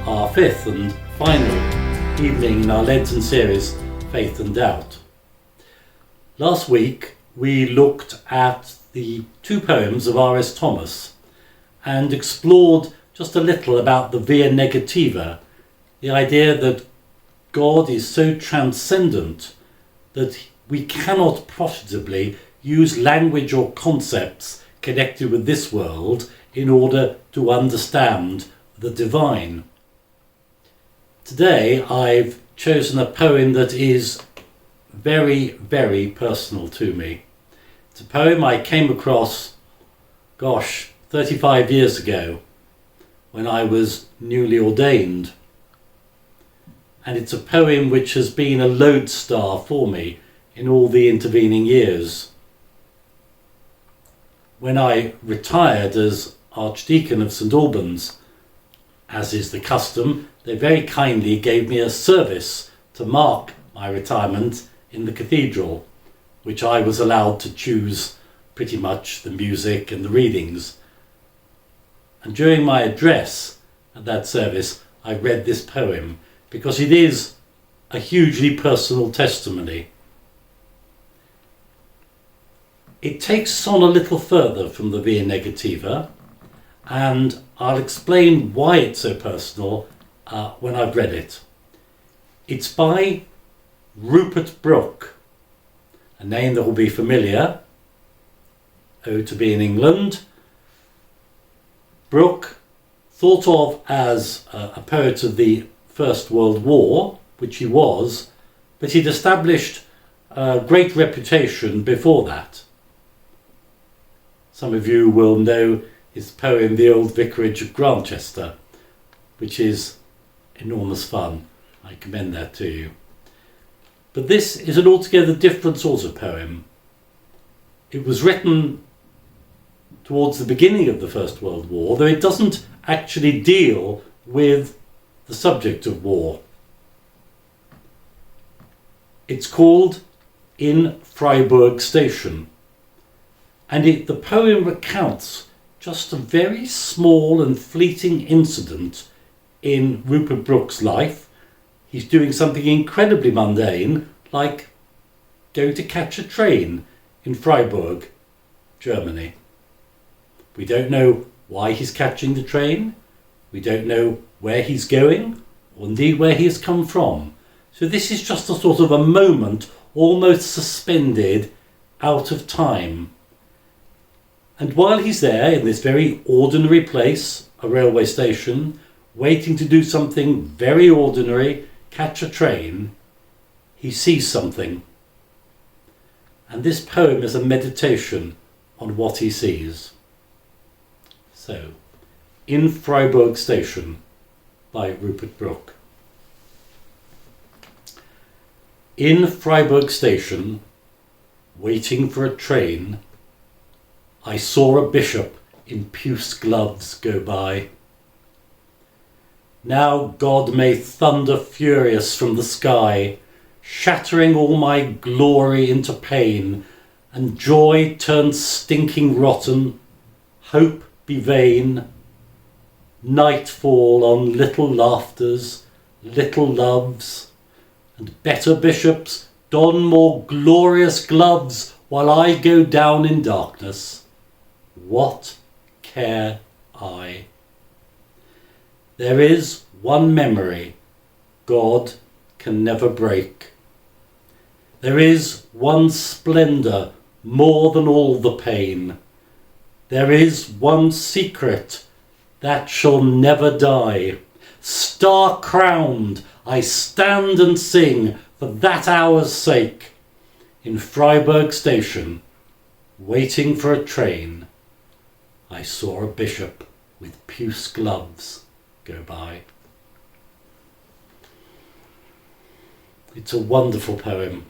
our fifth and final evening in our Lenten series, Faith and Doubt. Last week we looked at the two poems of R.S. Thomas and explored just a little about the via negativa, the idea that God is so transcendent that we cannot profitably use language or concepts connected with this world in order to understand the divine. Today I've chosen a poem that is very, very personal to me. It's a poem I came across, 35 years ago when I was newly ordained. And it's a poem which has been a lodestar for me in all the intervening years. When I retired as Archdeacon of St Albans, as is the custom, they very kindly gave me a service to mark my retirement in the cathedral, which I was allowed to choose pretty much the music and the readings. And during my address at that service, I read this poem because it is a hugely personal testimony. It takes us on a little further from the via negativa, and I'll explain why it's so personal when I've read it. It's by Rupert Brooke, a name that will be familiar, to be in England. Brooke, thought of as a poet of the First World War, which he was, but he'd established a great reputation before that. Some of you will know his poem, The Old Vicarage of Grantchester, which is enormous fun. I commend that to you. But this is an altogether different sort of poem. It was written towards the beginning of the First World War, though it doesn't actually deal with the subject of war. It's called In Freiburg Station, and the poem recounts just a very small and fleeting incident in Rupert Brooke's life. He's doing something incredibly mundane, like going to catch a train in Freiburg, Germany. We don't know why he's catching the train. We don't know where he's going, or indeed where he has come from. So this is just a sort of a moment, almost suspended out of time. And while he's there in this very ordinary place, a railway station, waiting to do something very ordinary, catch a train, he sees something. And this poem is a meditation on what he sees. So, In Freiburg Station by Rupert Brooke. In Freiburg Station, waiting for a train, I saw a bishop in puce gloves go by. Now God may thunder furious from the sky, shattering all my glory into pain, and joy turn stinking rotten, hope be vain. Night fall on little laughters, little loves, and better bishops don more glorious gloves while I go down in darkness. What care I? There is one memory God can never break. There is one splendour more than all the pain. There is one secret that shall never die. Star-crowned, I stand and sing for that hour's sake. In Freiburg Station, waiting for a train, I saw a bishop with puce gloves go by. It's a wonderful poem.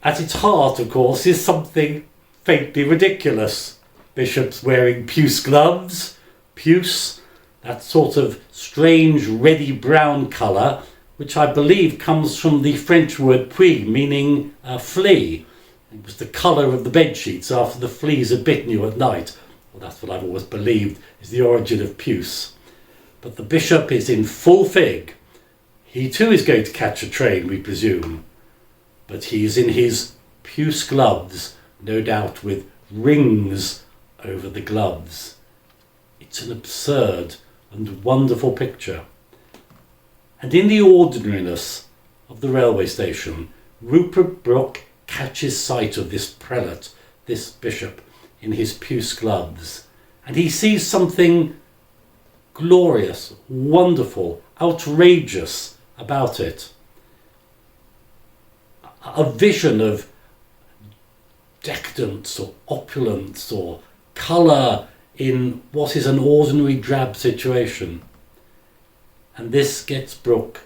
At its heart, of course, is something faintly ridiculous. Bishops wearing puce gloves, puce, that sort of strange reddy brown colour, which I believe comes from the French word puix, meaning flea. It was the colour of the bed sheets after the fleas had bitten you at night. Well, that's what I've always believed is the origin of puce. But the bishop is in full fig. He too is going to catch a train, we presume. But he's in his puce gloves, no doubt with rings over the gloves. It's an absurd and wonderful picture. And in the ordinariness of the railway station, Rupert Brooke catches sight of this prelate, this bishop, in his puce gloves, and he sees something glorious, wonderful, outrageous about it. A vision of decadence or opulence or colour in what is an ordinary drab situation. And this gets Brooke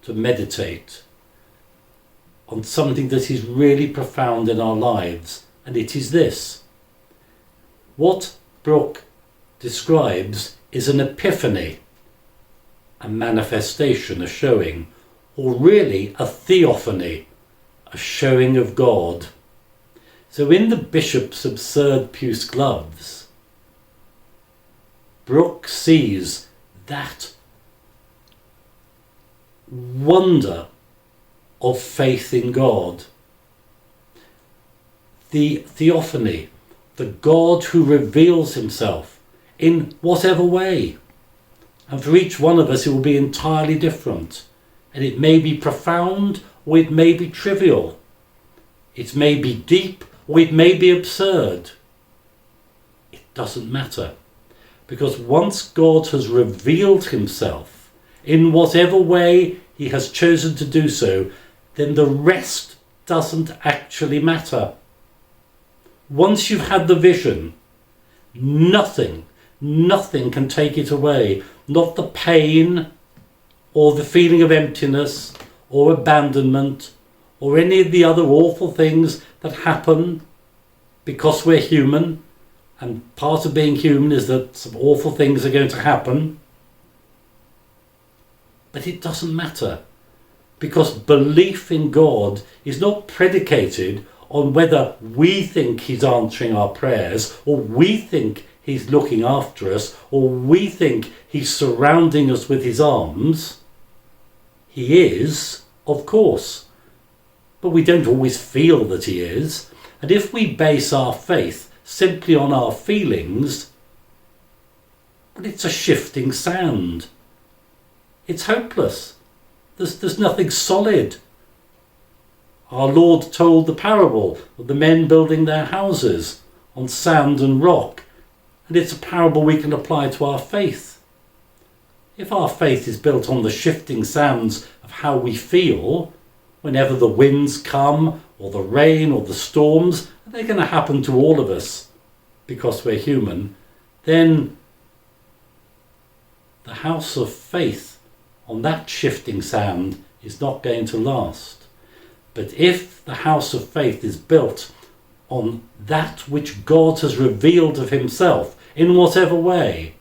to meditate on something that is really profound in our lives, and it is this. What Brooke describes is an epiphany, a manifestation, a showing, or really a theophany, a showing of God. So in the bishop's absurd puce gloves, Brooke sees that wonder of faith in God. The theophany, the God who reveals himself in whatever way. And for each one of us it will be entirely different. And it may be profound or it may be trivial. It may be deep or it may be absurd. It doesn't matter. Because once God has revealed himself in whatever way he has chosen to do so, then the rest doesn't actually matter. Once you've had the vision, nothing can take it away. Not the pain or the feeling of emptiness or abandonment or any of the other awful things that happen because we're human. And part of being human is that some awful things are going to happen. But it doesn't matter, because belief in God is not predicated on whether we think he's answering our prayers, or we think he's looking after us, or we think he's surrounding us with his arms. He is, of course, but we don't always feel that he is. And if we base our faith simply on our feelings, well, it's a shifting sand. It's hopeless. There's nothing solid. Our Lord told the parable of the men building their houses on sand and rock, and it's a parable we can apply to our faith. If our faith is built on the shifting sands of how we feel, whenever the winds come, or the rain, or the storms, they're going to happen to all of us because we're human, then the house of faith on that shifting sand is not going to last. But if the house of faith is built on that which God has revealed of himself in whatever way,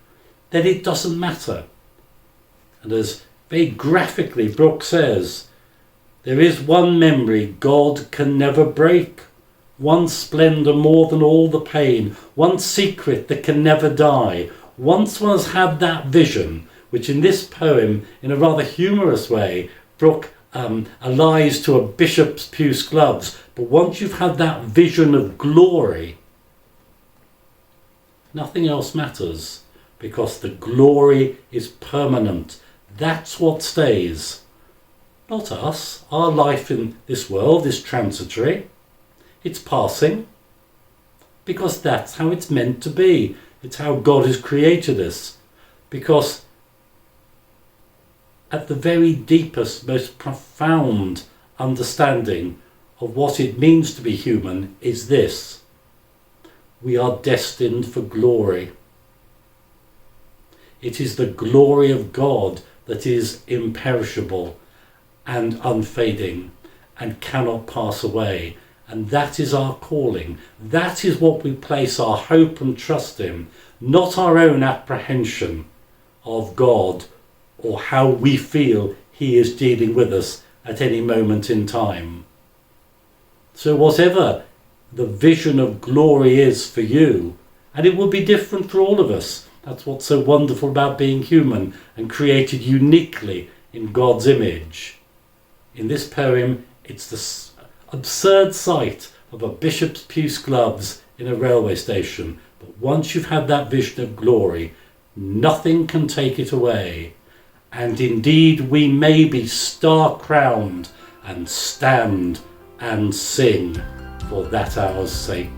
then it doesn't matter. And as very graphically Brooke says, there is one memory God can never break, one splendour more than all the pain, one secret that can never die. Once one has had that vision, which in this poem, in a rather humorous way, Brooke allies to a bishop's puce gloves, but once you've had that vision of glory, nothing else matters, because the glory is permanent. That's what stays. Not us. Our life in this world is transitory. It's passing, because that's how it's meant to be. It's how God has created us. Because at the very deepest, most profound understanding of what it means to be human is this: we are destined for glory. It is the glory of God that is imperishable and unfading and cannot pass away. And that is our calling. That is what we place our hope and trust in, not our own apprehension of God or how we feel he is dealing with us at any moment in time. So whatever the vision of glory is for you, And it will be different for all of us. That's what's so wonderful about being human and created uniquely in God's image. In this poem, it's the absurd sight of a bishop's puce gloves in a railway station. But once you've had that vision of glory, nothing can take it away. And indeed, we may be star-crowned and stand and sing for that hour's sake.